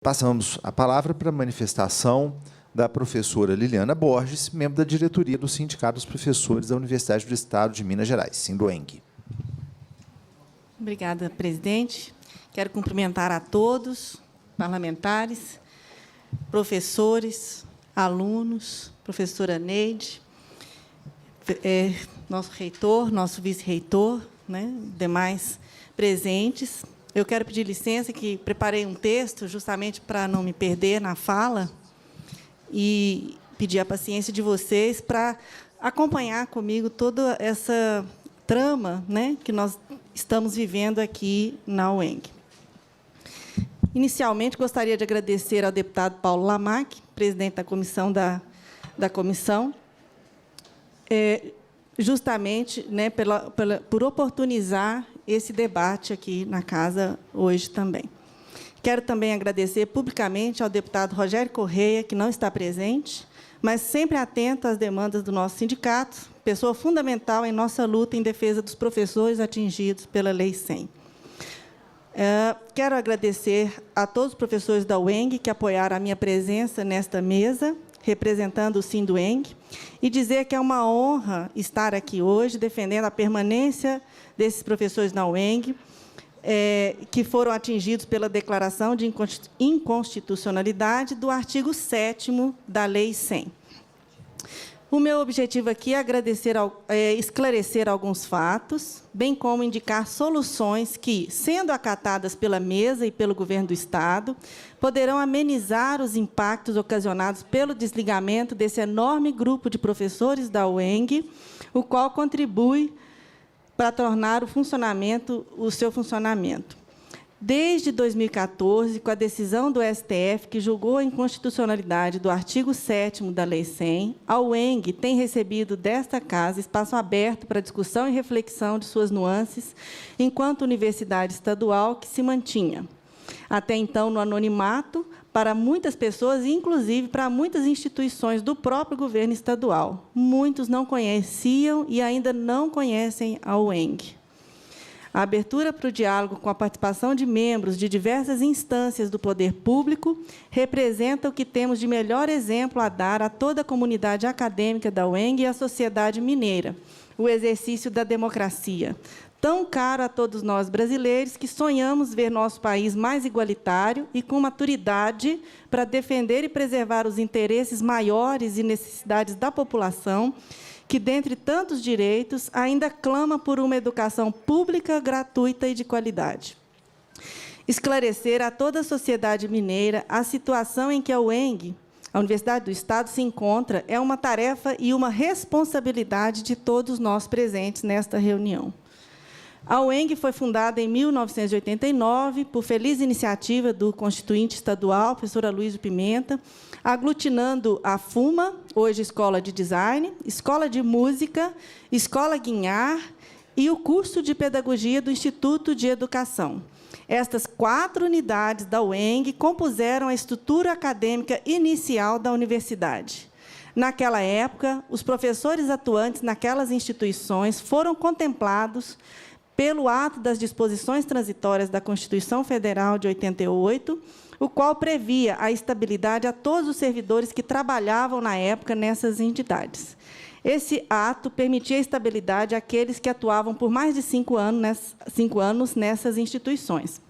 Passamos a palavra para a manifestação da professora Liliana Borges, membro da diretoria do Sindicato dos Professores da Universidade do Estado de Minas Gerais, Sindueng. Obrigada, presidente. Quero cumprimentar a todos, parlamentares, professores, alunos, professora Neide, nosso reitor, nosso vice-reitor, demais presentes. Eu quero pedir licença, que preparei um texto justamente para não me perder na fala e pedir a paciência de vocês para acompanhar comigo toda essa trama, que nós estamos vivendo aqui na UENG. Inicialmente, gostaria de agradecer ao deputado Paulo Lamac, presidente da comissão, justamente por oportunizar esse debate aqui na casa hoje também. Quero também agradecer publicamente ao deputado Rogério Correia, que não está presente, mas sempre atento às demandas do nosso sindicato, pessoa fundamental em nossa luta em defesa dos professores atingidos pela Lei 100. Quero agradecer a todos os professores da UENG que apoiaram a minha presença nesta mesa, representando o Sindueng, e dizer que é uma honra estar aqui hoje defendendo a permanência desses professores na UENG, que foram atingidos pela declaração de inconstitucionalidade do artigo 7º da Lei 100. O meu objetivo aqui é esclarecer alguns fatos, bem como indicar soluções que, sendo acatadas pela mesa e pelo governo do Estado, poderão amenizar os impactos ocasionados pelo desligamento desse enorme grupo de professores da UENG, o qual contribui para tornar o seu funcionamento. Desde 2014, com a decisão do STF, que julgou a inconstitucionalidade do artigo 7º da Lei 100, a UENG tem recebido desta casa espaço aberto para discussão e reflexão de suas nuances, enquanto universidade estadual que se mantinha, até então, no anonimato, para muitas pessoas, inclusive para muitas instituições do próprio governo estadual. Muitos não conheciam e ainda não conhecem a UENG. A abertura para o diálogo com a participação de membros de diversas instâncias do poder público representa o que temos de melhor exemplo a dar a toda a comunidade acadêmica da UENG e à sociedade mineira, o exercício da democracia, tão caro a todos nós brasileiros que sonhamos ver nosso país mais igualitário e com maturidade para defender e preservar os interesses maiores e necessidades da população, que, dentre tantos direitos, ainda clama por uma educação pública, gratuita e de qualidade. Esclarecer a toda a sociedade mineira a situação em que a UENG, a Universidade do Estado, se encontra é uma tarefa e uma responsabilidade de todos nós presentes nesta reunião. A UENG foi fundada em 1989, por feliz iniciativa do constituinte estadual, professor Aloysio Pimenta, aglutinando a FUMA, hoje Escola de Design, Escola de Música, Escola Guinhar e o curso de Pedagogia do Instituto de Educação. Estas 4 unidades da UENG compuseram a estrutura acadêmica inicial da universidade. Naquela época, os professores atuantes naquelas instituições foram contemplados pelo ato das disposições transitórias da Constituição Federal de 88, o qual previa a estabilidade a todos os servidores que trabalhavam na época nessas entidades. Esse ato permitia a estabilidade àqueles que atuavam por mais de 5 anos nessas instituições.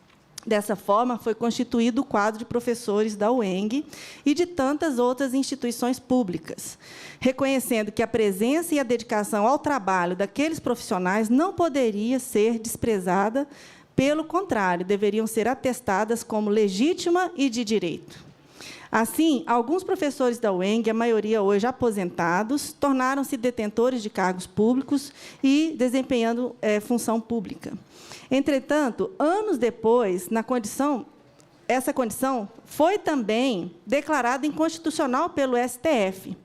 Dessa forma, foi constituído o quadro de professores da UENG e de tantas outras instituições públicas, reconhecendo que a presença e a dedicação ao trabalho daqueles profissionais não poderia ser desprezada, pelo contrário, deveriam ser atestadas como legítima e de direito. Assim, alguns professores da UENG, a maioria hoje aposentados, tornaram-se detentores de cargos públicos e desempenhando função pública. Entretanto, anos depois, essa condição foi também declarada inconstitucional pelo STF.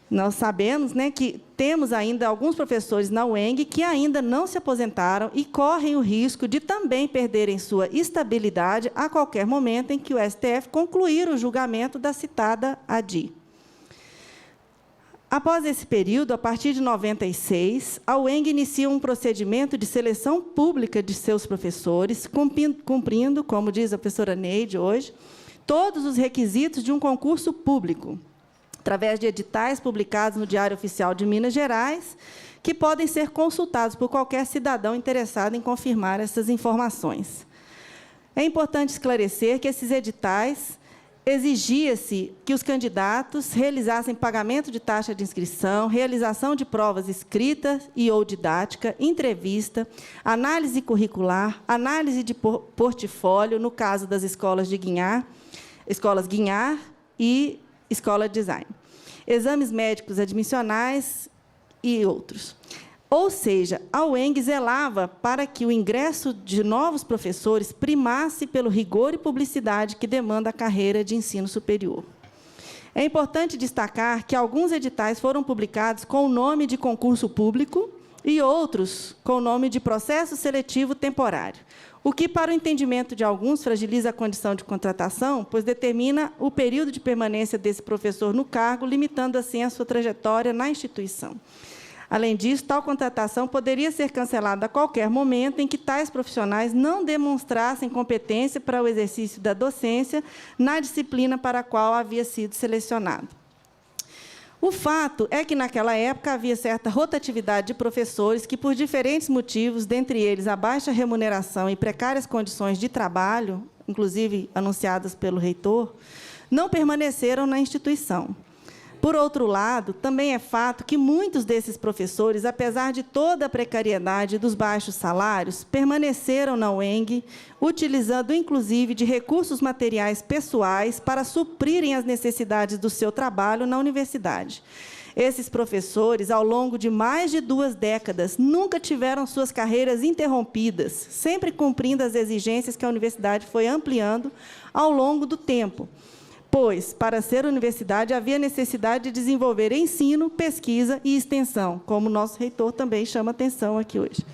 Nós sabemos que temos ainda alguns professores na UENG que ainda não se aposentaram e correm o risco de também perderem sua estabilidade a qualquer momento em que o STF concluir o julgamento da citada ADI. Após esse período, a partir de 96, a UENG inicia um procedimento de seleção pública de seus professores, cumprindo, como diz a professora Neide hoje, todos os requisitos de um concurso público, através de editais publicados no Diário Oficial de Minas Gerais, que podem ser consultados por qualquer cidadão interessado em confirmar essas informações. É importante esclarecer que esses editais exigia-se que os candidatos realizassem pagamento de taxa de inscrição, realização de provas escritas e ou didática, entrevista, análise curricular, análise de portfólio, no caso das escolas Guinhar e Escola de Design, exames médicos admissionais e outros. Ou seja, a UENG zelava para que o ingresso de novos professores primasse pelo rigor e publicidade que demanda a carreira de ensino superior. É importante destacar que alguns editais foram publicados com o nome de concurso público e outros com o nome de processo seletivo temporário, o que, para o entendimento de alguns, fragiliza a condição de contratação, pois determina o período de permanência desse professor no cargo, limitando, assim, a sua trajetória na instituição. Além disso, tal contratação poderia ser cancelada a qualquer momento em que tais profissionais não demonstrassem competência para o exercício da docência na disciplina para a qual havia sido selecionado. O fato é que, naquela época, havia certa rotatividade de professores que, por diferentes motivos, dentre eles a baixa remuneração e precárias condições de trabalho, inclusive anunciadas pelo reitor, não permaneceram na instituição. Por outro lado, também é fato que muitos desses professores, apesar de toda a precariedade dos baixos salários, permaneceram na UENG, utilizando, inclusive, de recursos materiais pessoais para suprirem as necessidades do seu trabalho na universidade. Esses professores, ao longo de mais de 2 décadas, nunca tiveram suas carreiras interrompidas, sempre cumprindo as exigências que a universidade foi ampliando ao longo do tempo, pois, para ser universidade, havia necessidade de desenvolver ensino, pesquisa e extensão, como o nosso reitor também chama atenção aqui hoje.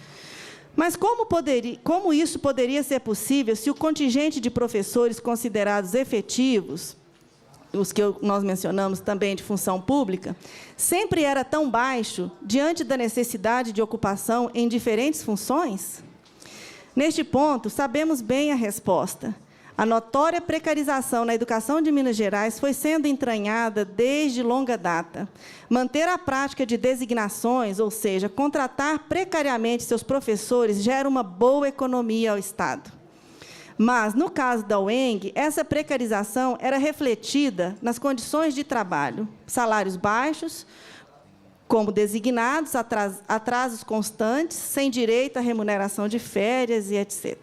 Mas como isso poderia ser possível se o contingente de professores considerados efetivos, os que nós mencionamos também de função pública, sempre era tão baixo diante da necessidade de ocupação em diferentes funções? Neste ponto, sabemos bem a resposta. A notória precarização na educação de Minas Gerais foi sendo entranhada desde longa data. Manter a prática de designações, ou seja, contratar precariamente seus professores, gera uma boa economia ao Estado. Mas, no caso da UENG, essa precarização era refletida nas condições de trabalho, salários baixos, como designados, atrasos constantes, sem direito à remuneração de férias e etc.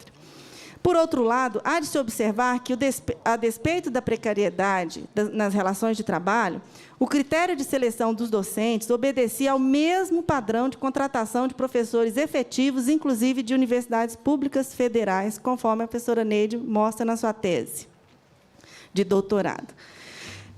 Por outro lado, há de se observar que, a despeito da precariedade nas relações de trabalho, o critério de seleção dos docentes obedecia ao mesmo padrão de contratação de professores efetivos, inclusive de universidades públicas federais, conforme a professora Neide mostra na sua tese de doutorado.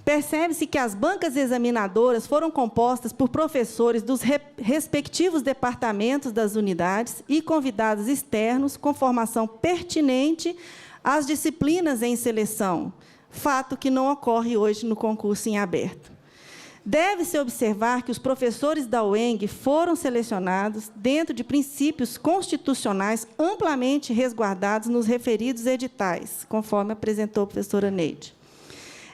Percebe-se que as bancas examinadoras foram compostas por professores dos respectivos departamentos das unidades e convidados externos com formação pertinente às disciplinas em seleção, fato que não ocorre hoje no concurso em aberto. Deve-se observar que os professores da UENG foram selecionados dentro de princípios constitucionais amplamente resguardados nos referidos editais, conforme apresentou a professora Neide.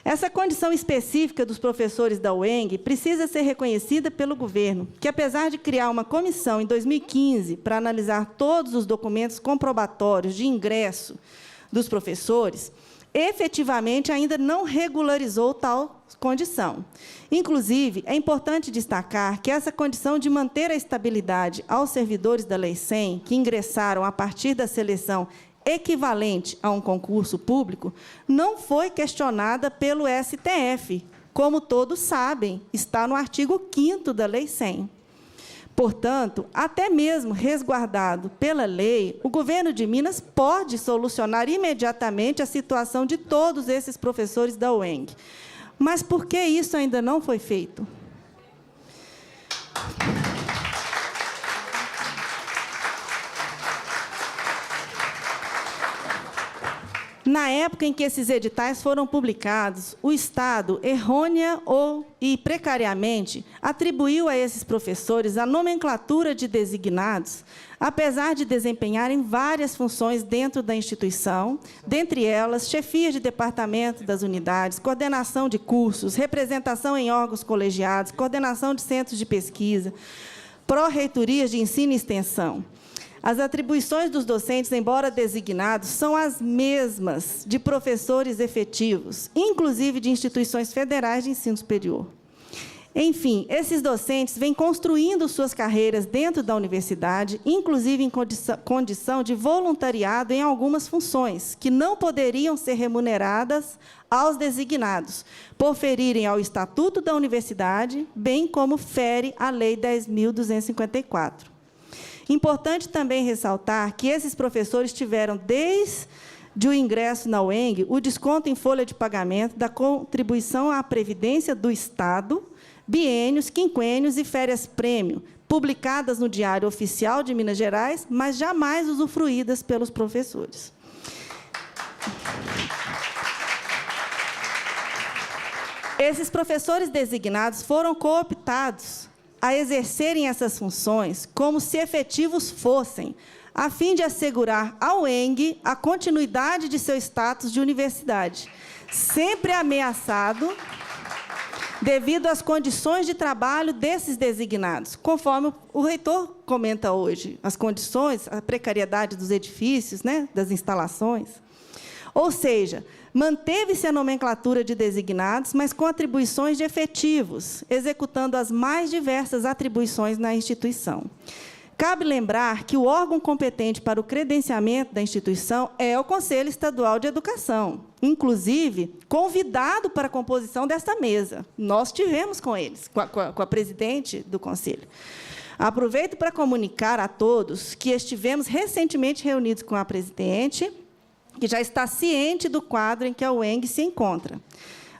Essa condição específica dos professores da UENG precisa ser reconhecida pelo governo, que, apesar de criar uma comissão em 2015 para analisar todos os documentos comprobatórios de ingresso dos professores, efetivamente ainda não regularizou tal condição. Inclusive, é importante destacar que essa condição de manter a estabilidade aos servidores da Lei 100, que ingressaram a partir da seleção equivalente a um concurso público, não foi questionada pelo STF. Como todos sabem, está no artigo 5º da Lei 100. Portanto, até mesmo resguardado pela lei, o governo de Minas pode solucionar imediatamente a situação de todos esses professores da UENG. Mas por que isso ainda não foi feito? Na época em que esses editais foram publicados, o Estado, errônea e precariamente, atribuiu a esses professores a nomenclatura de designados, apesar de desempenharem várias funções dentro da instituição, dentre elas, chefia de departamento das unidades, coordenação de cursos, representação em órgãos colegiados, coordenação de centros de pesquisa, pró-reitorias de ensino e extensão. As atribuições dos docentes, embora designados, são as mesmas de professores efetivos, inclusive de instituições federais de ensino superior. Enfim, esses docentes vêm construindo suas carreiras dentro da universidade, inclusive em condição de voluntariado em algumas funções, que não poderiam ser remuneradas aos designados, por ferirem ao Estatuto da Universidade, bem como fere a Lei 10.254. Importante também ressaltar que esses professores tiveram, desde o ingresso na UENG, o desconto em folha de pagamento da contribuição à Previdência do Estado, biênios, quinquênios e férias-prêmio, publicadas no Diário Oficial de Minas Gerais, mas jamais usufruídas pelos professores. Esses professores designados foram cooptados a exercerem essas funções como se efetivos fossem, a fim de assegurar ao UENG a continuidade de seu status de universidade, sempre ameaçado devido às condições de trabalho desses designados, conforme o reitor comenta hoje, as condições, a precariedade dos edifícios, né, das instalações. Ou seja, manteve-se a nomenclatura de designados, mas com atribuições de efetivos, executando as mais diversas atribuições na instituição. Cabe lembrar que o órgão competente para o credenciamento da instituição é o Conselho Estadual de Educação, inclusive convidado para a composição desta mesa. Nós tivemos com eles, com a presidente do Conselho. Aproveito para comunicar a todos que estivemos recentemente reunidos com a presidente, que já está ciente do quadro em que a UENG se encontra.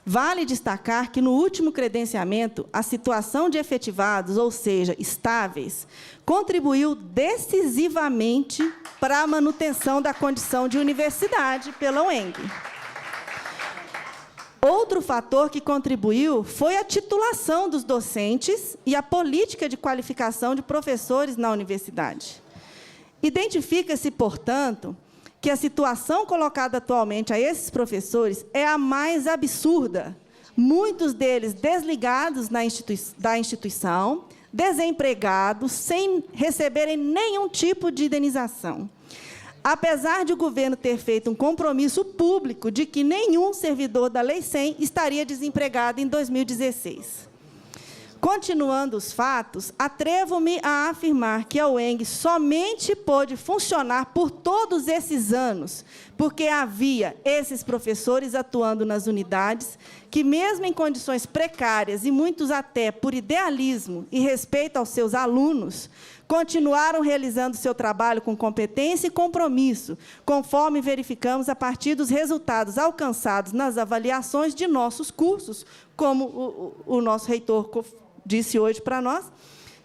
Vale destacar que, no último credenciamento, a situação de efetivados, ou seja, estáveis, contribuiu decisivamente para a manutenção da condição de universidade pela UENG. Outro fator que contribuiu foi a titulação dos docentes e a política de qualificação de professores na universidade. Identifica-se, portanto, que a situação colocada atualmente a esses professores é a mais absurda, muitos deles desligados da instituição, desempregados, sem receberem nenhum tipo de indenização. Apesar de o governo ter feito um compromisso público de que nenhum servidor da Lei 100 estaria desempregado em 2016. Continuando os fatos, atrevo-me a afirmar que a UENG somente pôde funcionar por todos esses anos, porque havia esses professores atuando nas unidades que, mesmo em condições precárias e muitos até por idealismo e respeito aos seus alunos, continuaram realizando seu trabalho com competência e compromisso, conforme verificamos a partir dos resultados alcançados nas avaliações de nossos cursos, como o nosso reitor disse hoje para nós,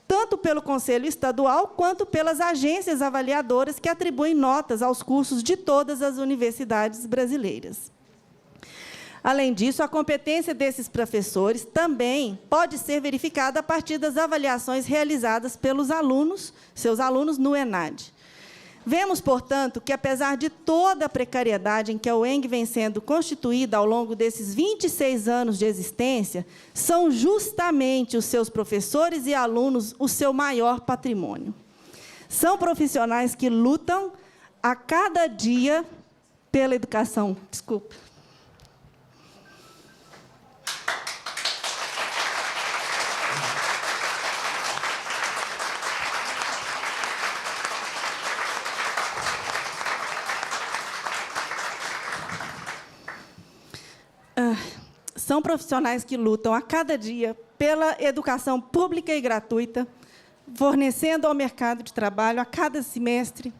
tanto pelo Conselho Estadual quanto pelas agências avaliadoras que atribuem notas aos cursos de todas as universidades brasileiras. Além disso, a competência desses professores também pode ser verificada a partir das avaliações realizadas pelos alunos, seus alunos no ENAD. Vemos, portanto, que, apesar de toda a precariedade em que a UENG vem sendo constituída ao longo desses 26 anos de existência, são justamente os seus professores e alunos o seu maior patrimônio. São profissionais que lutam a cada dia pela educação. Desculpa. São profissionais que lutam a cada dia pela educação pública e gratuita, fornecendo ao mercado de trabalho a cada semestre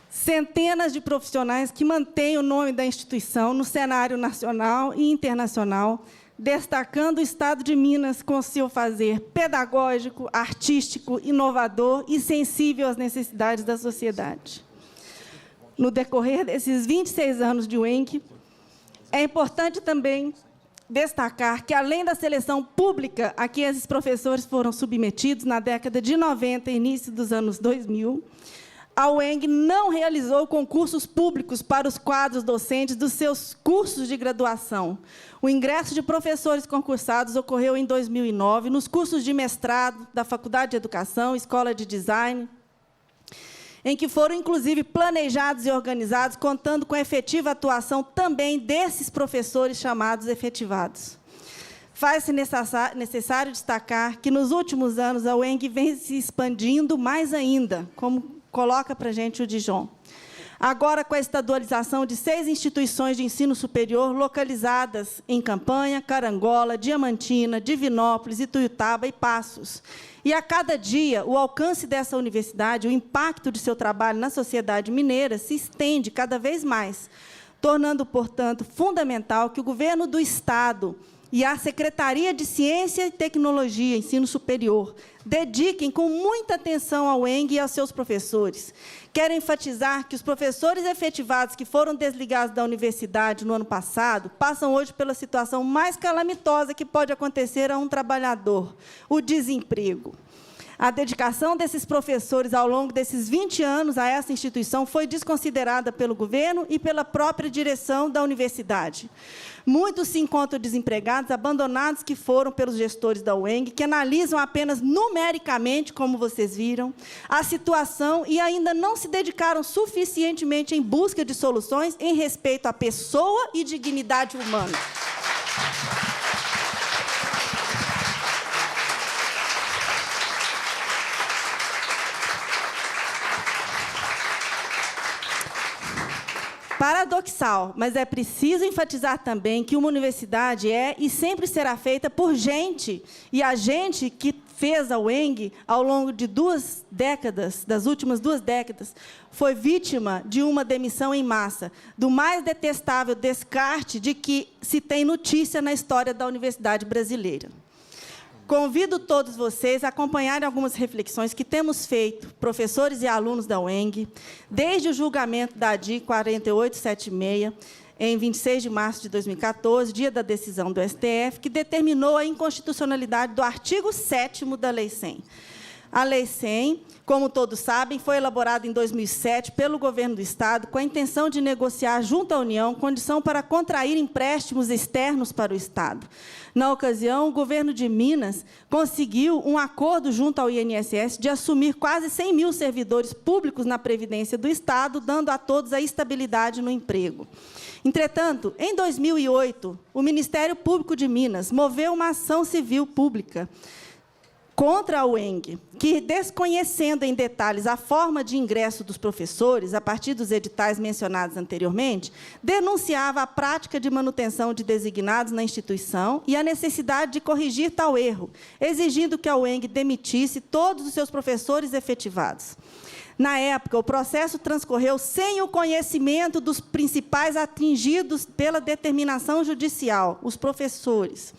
centenas de profissionais que mantêm o nome da instituição no cenário nacional e internacional, destacando o Estado de Minas com seu fazer pedagógico, artístico, inovador e sensível às necessidades da sociedade. No decorrer desses 26 anos de UENG, é importante também destacar que, além da seleção pública a que esses professores foram submetidos na década de 90 e início dos anos 2000, a UENG não realizou concursos públicos para os quadros docentes dos seus cursos de graduação. O ingresso de professores concursados ocorreu em 2009, nos cursos de mestrado da Faculdade de Educação, Escola de Design, em que foram, inclusive, planejados e organizados, contando com a efetiva atuação também desses professores chamados efetivados. Faz-se necessário destacar que, nos últimos anos, a UENG vem se expandindo mais ainda, como coloca para a gente o Dijon. Agora, com a estadualização de 6 instituições de ensino superior localizadas em Campanha, Carangola, Diamantina, Divinópolis, Ituiutaba e Passos. E, a cada dia, o alcance dessa universidade, o impacto de seu trabalho na sociedade mineira se estende cada vez mais, tornando, portanto, fundamental que o governo do Estado e a Secretaria de Ciência e Tecnologia, Ensino Superior, dediquem com muita atenção ao UENG e aos seus professores. Quero enfatizar que os professores efetivados que foram desligados da universidade no ano passado passam hoje pela situação mais calamitosa que pode acontecer a um trabalhador, o desemprego. A dedicação desses professores ao longo desses 20 anos a essa instituição foi desconsiderada pelo governo e pela própria direção da universidade. Muitos se encontram desempregados, abandonados que foram pelos gestores da UENG, que analisam apenas numericamente, como vocês viram, a situação e ainda não se dedicaram suficientemente em busca de soluções em respeito à pessoa e dignidade humana. Paradoxal, mas é preciso enfatizar também que uma universidade é e sempre será feita por gente, e a gente que fez a UENG ao longo de 2 décadas, das últimas 2 décadas, foi vítima de uma demissão em massa, do mais detestável descarte de que se tem notícia na história da universidade brasileira. Convido todos vocês a acompanharem algumas reflexões que temos feito, professores e alunos da UENG, desde o julgamento da ADI 4876, em 26 de março de 2014, dia da decisão do STF, que determinou a inconstitucionalidade do artigo 7º da Lei 100. A Lei 100, como todos sabem, foi elaborada em 2007 pelo governo do Estado com a intenção de negociar junto à União condição para contrair empréstimos externos para o Estado. Na ocasião, o governo de Minas conseguiu um acordo junto ao INSS de assumir quase 100 mil servidores públicos na Previdência do Estado, dando a todos a estabilidade no emprego. Entretanto, em 2008, o Ministério Público de Minas moveu uma ação civil pública contra a UENG, que, desconhecendo em detalhes a forma de ingresso dos professores, a partir dos editais mencionados anteriormente, denunciava a prática de manutenção de designados na instituição e a necessidade de corrigir tal erro, exigindo que a UENG demitisse todos os seus professores efetivados. Na época, o processo transcorreu sem o conhecimento dos principais atingidos pela determinação judicial, os professores.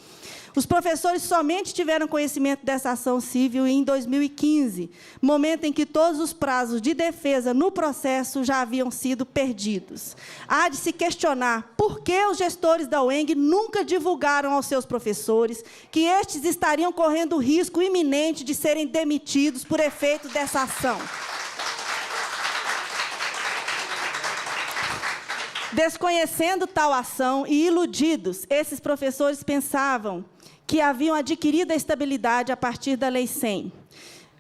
Os professores somente tiveram conhecimento dessa ação civil em 2015, momento em que todos os prazos de defesa no processo já haviam sido perdidos. Há de se questionar por que os gestores da UENG nunca divulgaram aos seus professores que estes estariam correndo o risco iminente de serem demitidos por efeito dessa ação. Desconhecendo tal ação e iludidos, esses professores pensavam que haviam adquirido a estabilidade a partir da Lei 100.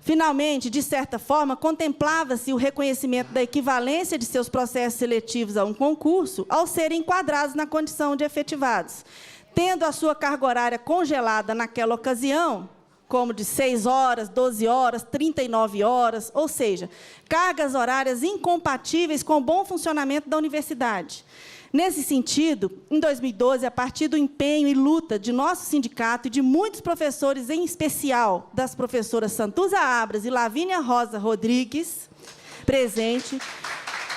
Finalmente, de certa forma, contemplava-se o reconhecimento da equivalência de seus processos seletivos a um concurso ao serem enquadrados na condição de efetivados. Tendo a sua carga horária congelada naquela ocasião, como de 6 horas, 12 horas, 39 horas, ou seja, cargas horárias incompatíveis com o bom funcionamento da universidade. Nesse sentido, em 2012, a partir do empenho e luta de nosso sindicato e de muitos professores, em especial das professoras Santuza Abras e Lavínia Rosa Rodrigues, presente,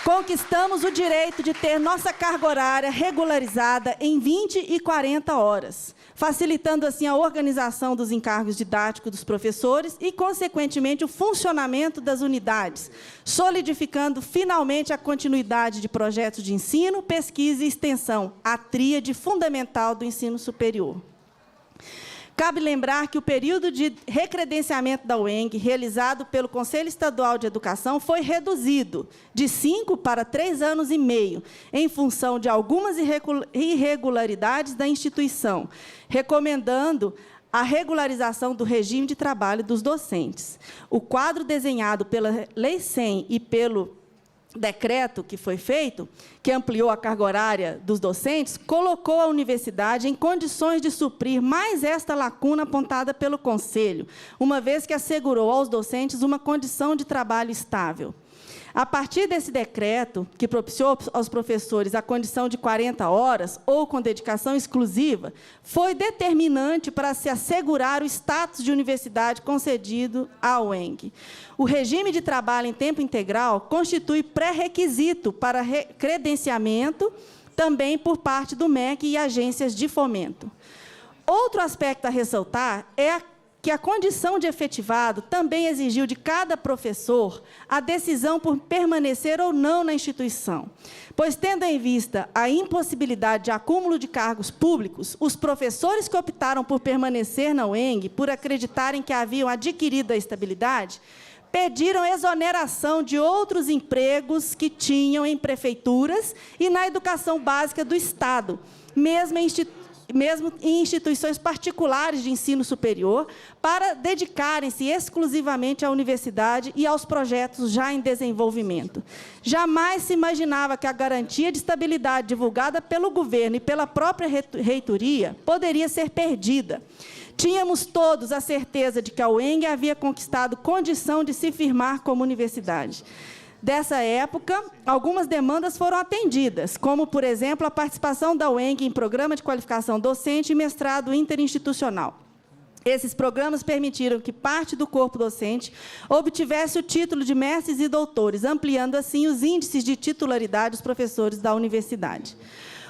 conquistamos o direito de ter nossa carga horária regularizada em 20 e 40 horas, facilitando assim a organização dos encargos didáticos dos professores e, consequentemente, o funcionamento das unidades, solidificando finalmente a continuidade de projetos de ensino, pesquisa e extensão, a tríade fundamental do ensino superior. Cabe lembrar que o período de recredenciamento da UENG, realizado pelo Conselho Estadual de Educação, foi reduzido de 5 para 3 anos e meio, em função de algumas irregularidades da instituição, recomendando a regularização do regime de trabalho dos docentes. O quadro desenhado pela Lei 100 e pelo decreto que foi feito, que ampliou a carga horária dos docentes, colocou a universidade em condições de suprir mais esta lacuna apontada pelo Conselho, uma vez que assegurou aos docentes uma condição de trabalho estável. A partir desse decreto, que propiciou aos professores a condição de 40 horas, ou com dedicação exclusiva, foi determinante para se assegurar o status de universidade concedido à UENG. O regime de trabalho em tempo integral constitui pré-requisito para credenciamento, também por parte do MEC e agências de fomento. Outro aspecto a ressaltar é que a condição de efetivado também exigiu de cada professor a decisão por permanecer ou não na instituição, pois, tendo em vista a impossibilidade de acúmulo de cargos públicos, os professores que optaram por permanecer na UENG, por acreditarem que haviam adquirido a estabilidade, pediram exoneração de outros empregos que tinham em prefeituras e na educação básica do Estado, mesmo em instituições particulares de ensino superior, para dedicarem-se exclusivamente à universidade e aos projetos já em desenvolvimento. Jamais se imaginava que a garantia de estabilidade divulgada pelo governo e pela própria reitoria poderia ser perdida. Tínhamos todos a certeza de que a UENG havia conquistado condição de se firmar como universidade. Dessa época, algumas demandas foram atendidas, como, por exemplo, a participação da UENG em programa de qualificação docente e mestrado interinstitucional. Esses programas permitiram que parte do corpo docente obtivesse o título de mestres e doutores, ampliando, assim, os índices de titularidade dos professores da universidade.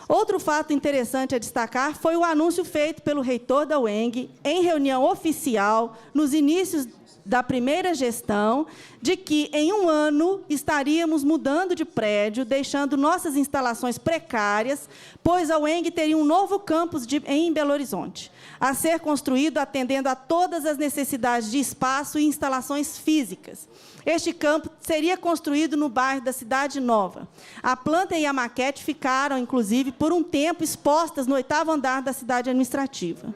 Outro fato interessante a destacar foi o anúncio feito pelo reitor da UENG, em reunião oficial, nos inícios da primeira gestão, de que, em um ano, estaríamos mudando de prédio, deixando nossas instalações precárias, pois a UENG teria um novo campus em Belo Horizonte, a ser construído atendendo a todas as necessidades de espaço e instalações físicas. Este campo seria construído no bairro da Cidade Nova. A planta e a maquete ficaram, inclusive, por um tempo expostas no 8º andar da cidade administrativa.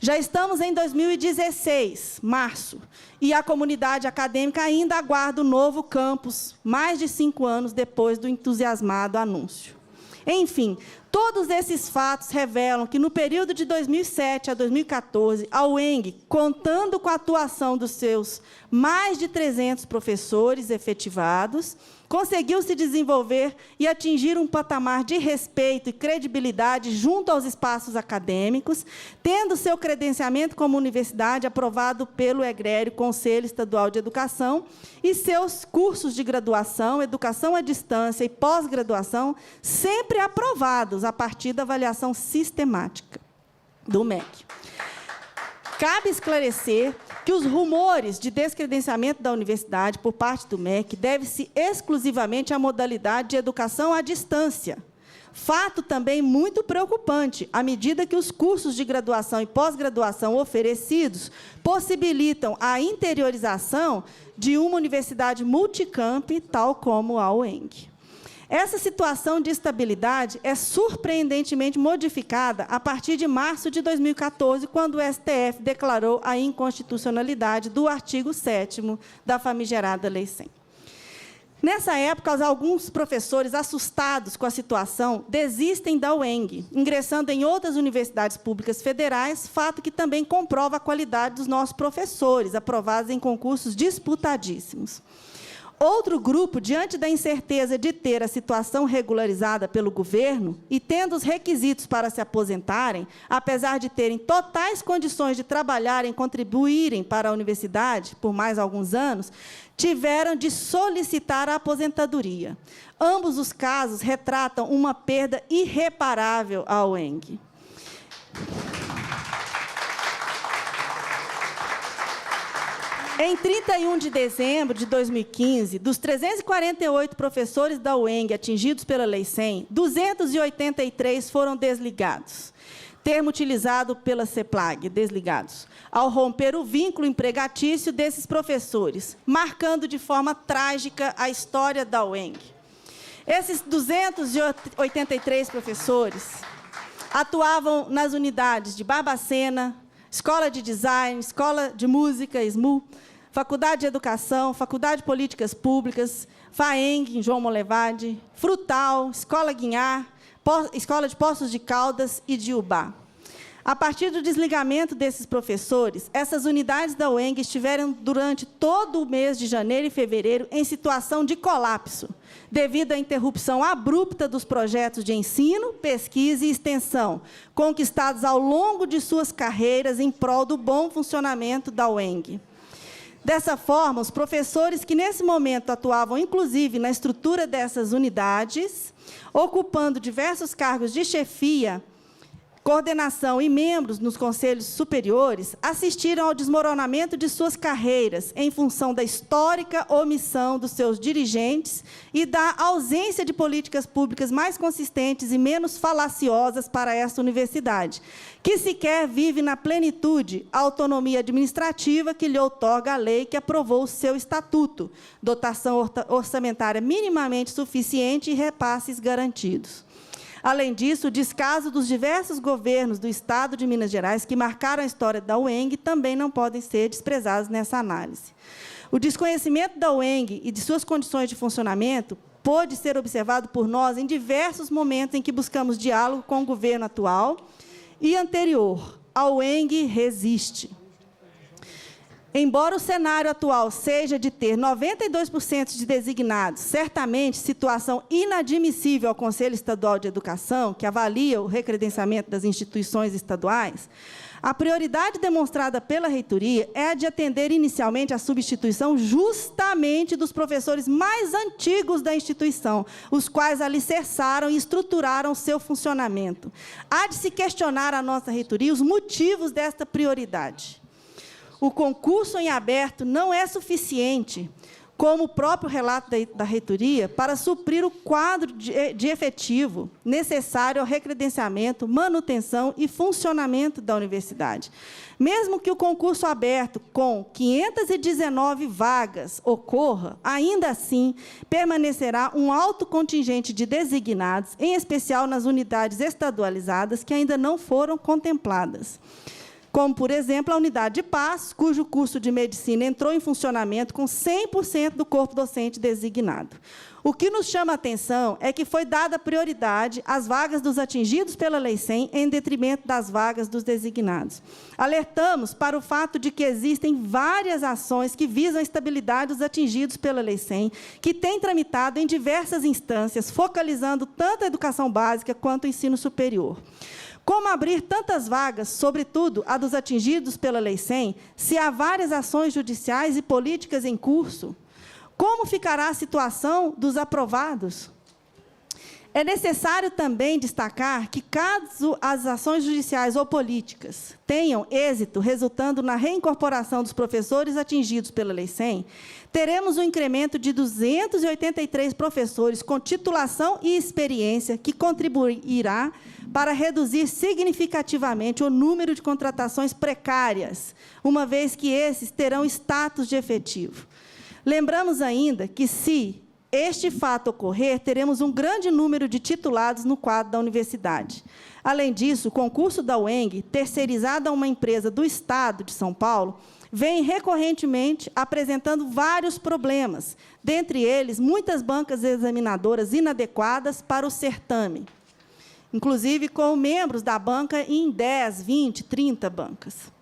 Já estamos em 2016, março, e a comunidade acadêmica ainda aguarda o novo campus, mais de 5 anos depois do entusiasmado anúncio. Enfim, todos esses fatos revelam que, no período de 2007 a 2014, a UENG, contando com a atuação dos seus mais de 300 professores efetivados, conseguiu se desenvolver e atingir um patamar de respeito e credibilidade junto aos espaços acadêmicos, tendo seu credenciamento como universidade aprovado pelo egrégio Conselho Estadual de Educação e seus cursos de graduação, educação à distância e pós-graduação sempre aprovados a partir da avaliação sistemática do MEC. Cabe esclarecer que os rumores de descredenciamento da universidade por parte do MEC devem-se exclusivamente à modalidade de educação à distância. Fato também muito preocupante, à medida que os cursos de graduação e pós-graduação oferecidos possibilitam a interiorização de uma universidade multicamp, tal como a UENG. Essa situação de estabilidade é surpreendentemente modificada a partir de março de 2014, quando o STF declarou a inconstitucionalidade do artigo 7º da famigerada Lei 100. Nessa época, alguns professores, assustados com a situação, desistem da UENG, ingressando em outras universidades públicas federais, fato que também comprova a qualidade dos nossos professores, aprovados em concursos disputadíssimos. Outro grupo, diante da incerteza de ter a situação regularizada pelo governo e tendo os requisitos para se aposentarem, apesar de terem totais condições de trabalhar e contribuírem para a universidade por mais alguns anos, tiveram de solicitar a aposentadoria. Ambos os casos retratam uma perda irreparável à UENG. Em 31 de dezembro de 2015, dos 348 professores da UENG atingidos pela Lei 100, 283 foram desligados. Termo utilizado pela CEPLAG, desligados, ao romper o vínculo empregatício desses professores, marcando de forma trágica a história da UENG. Esses 283 professores atuavam nas unidades de Barbacena, Escola de Design, Escola de Música, SMU, Faculdade de Educação, Faculdade de Políticas Públicas, FAENG, em João Molevade, Frutal, Escola Guinhar, Escola de Poços de Caldas e de Ubá. A partir do desligamento desses professores, essas unidades da UENG estiveram durante todo o mês de janeiro e fevereiro em situação de colapso, devido à interrupção abrupta dos projetos de ensino, pesquisa e extensão, conquistados ao longo de suas carreiras em prol do bom funcionamento da UENG. Dessa forma, os professores que, nesse momento, atuavam, inclusive, na estrutura dessas unidades, ocupando diversos cargos de chefia, coordenação e membros nos conselhos superiores, assistiram ao desmoronamento de suas carreiras em função da histórica omissão dos seus dirigentes e da ausência de políticas públicas mais consistentes e menos falaciosas para esta universidade, que sequer vive na plenitude a autonomia administrativa que lhe outorga a lei que aprovou o seu estatuto, dotação orçamentária minimamente suficiente e repasses garantidos. Além disso, o descaso dos diversos governos do Estado de Minas Gerais que marcaram a história da UENG também não podem ser desprezados nessa análise. O desconhecimento da UENG e de suas condições de funcionamento pôde ser observado por nós em diversos momentos em que buscamos diálogo com o governo atual e anterior. A UENG resiste. Embora o cenário atual seja de ter 92% de designados, certamente situação inadmissível ao Conselho Estadual de Educação, que avalia o recredenciamento das instituições estaduais, a prioridade demonstrada pela reitoria é a de atender inicialmente à substituição justamente dos professores mais antigos da instituição, os quais alicerçaram e estruturaram seu funcionamento. Há de se questionar a nossa reitoria os motivos desta prioridade. O concurso em aberto não é suficiente, como o próprio relato da reitoria, para suprir o quadro de efetivo necessário ao recredenciamento, manutenção e funcionamento da universidade. Mesmo que o concurso aberto com 519 vagas ocorra, ainda assim permanecerá um alto contingente de designados, em especial nas unidades estadualizadas, que ainda não foram contempladas. Como, por exemplo, a unidade de Paz, cujo curso de medicina entrou em funcionamento com 100% do corpo docente designado. O que nos chama a atenção é que foi dada prioridade às vagas dos atingidos pela Lei 100 em detrimento das vagas dos designados. Alertamos para o fato de que existem várias ações que visam a estabilidade dos atingidos pela Lei 100, que têm tramitado em diversas instâncias, focalizando tanto a educação básica quanto o ensino superior. Como abrir tantas vagas, sobretudo a dos atingidos pela Lei 100, se há várias ações judiciais e políticas em curso? Como ficará a situação dos aprovados? É necessário também destacar que, caso as ações judiciais ou políticas tenham êxito, resultando na reincorporação dos professores atingidos pela Lei 100, teremos um incremento de 283 professores com titulação e experiência, que contribuirá para reduzir significativamente o número de contratações precárias, uma vez que esses terão status de efetivo. Lembramos ainda que, se este fato ocorrer, teremos um grande número de titulados no quadro da universidade. Além disso, o concurso da UENG, terceirizado a uma empresa do Estado de São Paulo, vem recorrentemente apresentando vários problemas, dentre eles, muitas bancas examinadoras inadequadas para o certame, inclusive com membros da banca em 10, 20, 30 bancas.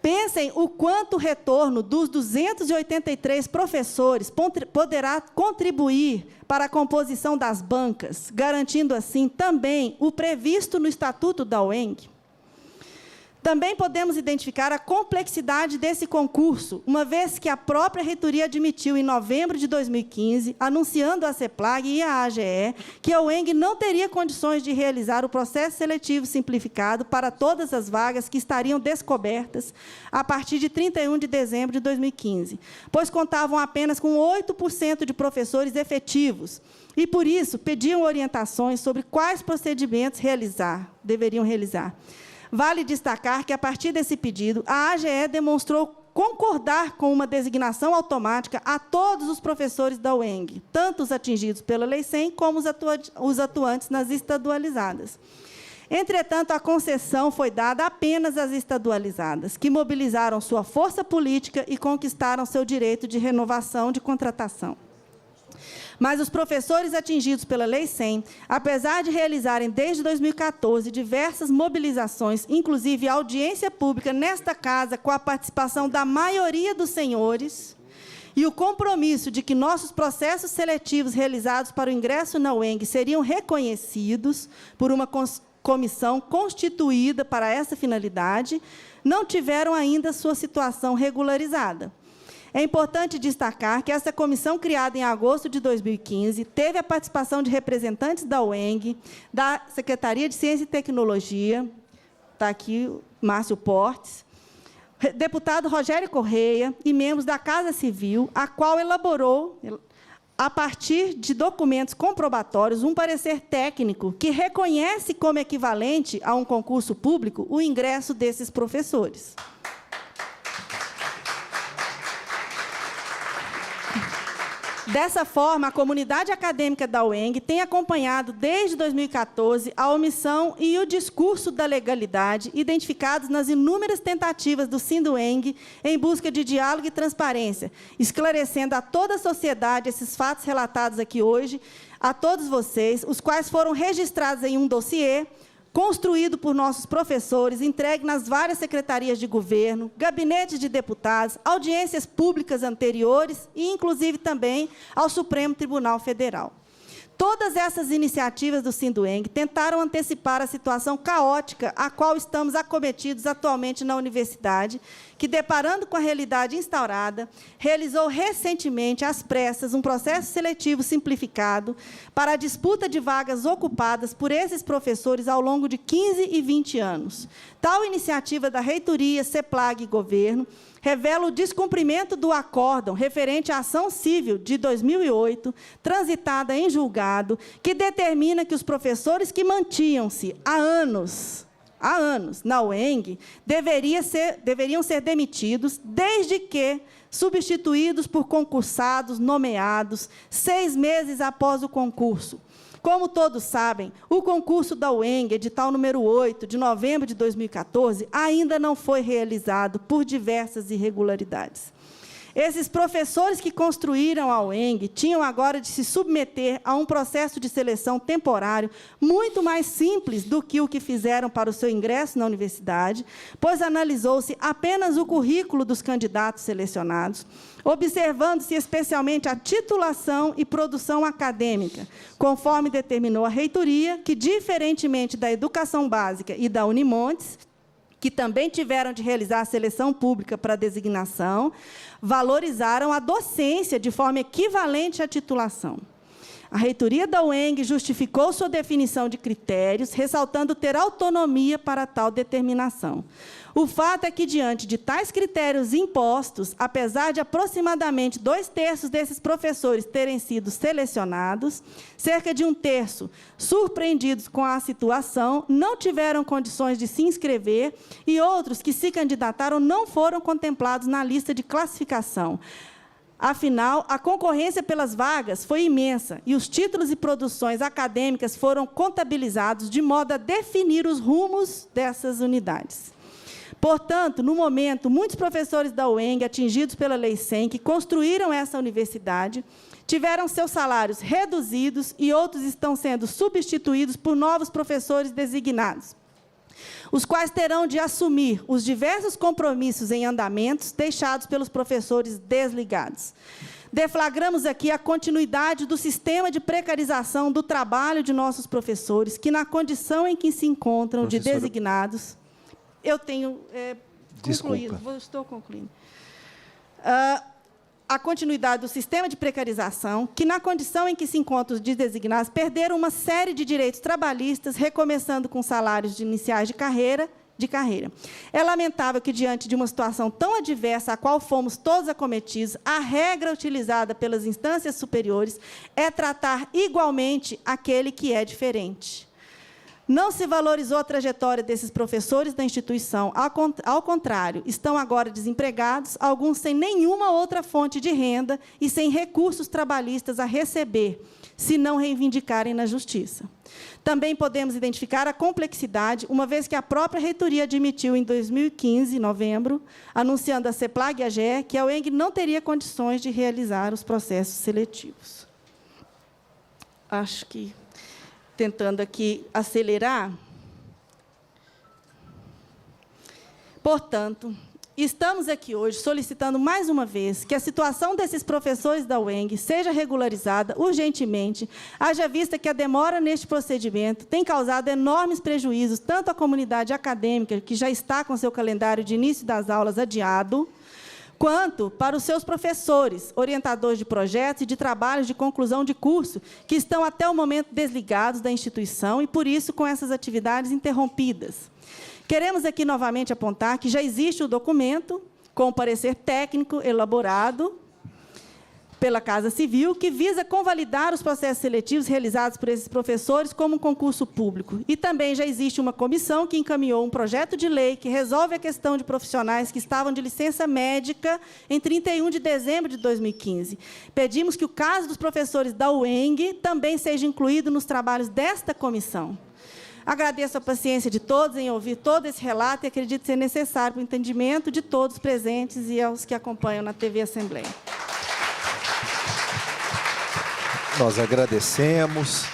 Pensem o quanto o retorno dos 283 professores poderá contribuir para a composição das bancas, garantindo, assim, também o previsto no Estatuto da UENG. Também podemos identificar a complexidade desse concurso, uma vez que a própria reitoria admitiu, em novembro de 2015, anunciando à CEPLAG e à AGE, que a UENG não teria condições de realizar o processo seletivo simplificado para todas as vagas que estariam descobertas a partir de 31 de dezembro de 2015, pois contavam apenas com 8% de professores efetivos, e, por isso, pediam orientações sobre quais procedimentos deveriam realizar. Vale destacar que, a partir desse pedido, a AGE demonstrou concordar com uma designação automática a todos os professores da UENG, tanto os atingidos pela Lei 100, como os atuantes nas estadualizadas. Entretanto, a concessão foi dada apenas às estadualizadas, que mobilizaram sua força política e conquistaram seu direito de renovação de contratação. Mas os professores atingidos pela Lei 100, apesar de realizarem desde 2014 diversas mobilizações, inclusive audiência pública nesta casa, com a participação da maioria dos senhores, e o compromisso de que nossos processos seletivos realizados para o ingresso na UENG seriam reconhecidos por uma comissão constituída para essa finalidade, não tiveram ainda sua situação regularizada. É importante destacar que essa comissão, criada em agosto de 2015, teve a participação de representantes da UENG, da Secretaria de Ciência e Tecnologia, está aqui o Márcio Portes, deputado Rogério Correia e membros da Casa Civil, a qual elaborou, a partir de documentos comprobatórios, um parecer técnico que reconhece como equivalente a um concurso público o ingresso desses professores. Dessa forma, a comunidade acadêmica da UENG tem acompanhado, desde 2014, a omissão e o discurso da legalidade identificados nas inúmeras tentativas do SINDUENG em busca de diálogo e transparência, esclarecendo a toda a sociedade esses fatos relatados aqui hoje, a todos vocês, os quais foram registrados em um dossiê construído por nossos professores, entregue nas várias secretarias de governo, gabinetes de deputados, audiências públicas anteriores e, inclusive, também ao Supremo Tribunal Federal. Todas essas iniciativas do SINDUENG tentaram antecipar a situação caótica a qual estamos acometidos atualmente na universidade, que, deparando com a realidade instaurada, realizou recentemente, às pressas, um processo seletivo simplificado para a disputa de vagas ocupadas por esses professores ao longo de 15 e 20 anos. Tal iniciativa da reitoria, CEPLAG e governo revela o descumprimento do acórdão referente à ação civil de 2008, transitada em julgado, que determina que os professores que mantinham-se há anos na UENG deveriam ser demitidos, desde que substituídos por concursados nomeados 6 meses após o concurso. Como todos sabem, o concurso da UENG, edital número 8, de novembro de 2014, ainda não foi realizado por diversas irregularidades. Esses professores que construíram a UENG tinham agora de se submeter a um processo de seleção temporário muito mais simples do que o que fizeram para o seu ingresso na universidade, pois analisou-se apenas o currículo dos candidatos selecionados, observando-se especialmente a titulação e produção acadêmica, conforme determinou a reitoria, que, diferentemente da educação básica e da Unimontes, que também tiveram de realizar a seleção pública para designação, valorizaram a docência de forma equivalente à titulação. A reitoria da UENG justificou sua definição de critérios, ressaltando ter autonomia para tal determinação. O fato é que, diante de tais critérios impostos, apesar de aproximadamente 2/3 desses professores terem sido selecionados, cerca de 1/3, surpreendidos com a situação, não tiveram condições de se inscrever e outros que se candidataram não foram contemplados na lista de classificação. Afinal, a concorrência pelas vagas foi imensa e os títulos e produções acadêmicas foram contabilizados de modo a definir os rumos dessas unidades. Portanto, no momento, muitos professores da UENG, atingidos pela Lei 100, que construíram essa universidade, tiveram seus salários reduzidos e outros estão sendo substituídos por novos professores designados. os quais terão de assumir os diversos compromissos em andamentos deixados pelos professores desligados. Deflagramos aqui a continuidade do sistema de precarização do trabalho de nossos professores, que, na condição em que se encontram de designados... Eu tenho concluído, estou concluindo. A continuidade do sistema de precarização, que, na condição em que se encontram de designados, perderam uma série de direitos trabalhistas, recomeçando com salários iniciais de carreira. É lamentável que, diante de uma situação tão adversa a qual fomos todos acometidos, a regra utilizada pelas instâncias superiores é tratar igualmente aquele que é diferente. Não se valorizou a trajetória desses professores da instituição. Ao contrário, estão agora desempregados, alguns sem nenhuma outra fonte de renda e sem recursos trabalhistas a receber, se não reivindicarem na justiça. Também podemos identificar a complexidade, uma vez que a própria reitoria admitiu, em 2015, em novembro, anunciando a CEPLAG e a GE, que a UENG não teria condições de realizar os processos seletivos. Acho que, tentando aqui acelerar. Portanto, estamos aqui hoje solicitando, mais uma vez, que a situação desses professores da UENG seja regularizada urgentemente, haja vista que a demora neste procedimento tem causado enormes prejuízos, tanto à comunidade acadêmica, que já está com seu calendário de início das aulas adiado, quanto para os seus professores, orientadores de projetos e de trabalhos de conclusão de curso, que estão até o momento desligados da instituição e, por isso, com essas atividades interrompidas. Queremos aqui novamente apontar que já existe o documento, com o parecer técnico elaborado pela Casa Civil, que visa convalidar os processos seletivos realizados por esses professores como um concurso público. E também já existe uma comissão que encaminhou um projeto de lei que resolve a questão de profissionais que estavam de licença médica em 31 de dezembro de 2015. Pedimos que o caso dos professores da UENG também seja incluído nos trabalhos desta comissão. Agradeço a paciência de todos em ouvir todo esse relato e acredito ser necessário para o entendimento de todos presentes e aos que acompanham na TV Assembleia. Nós agradecemos.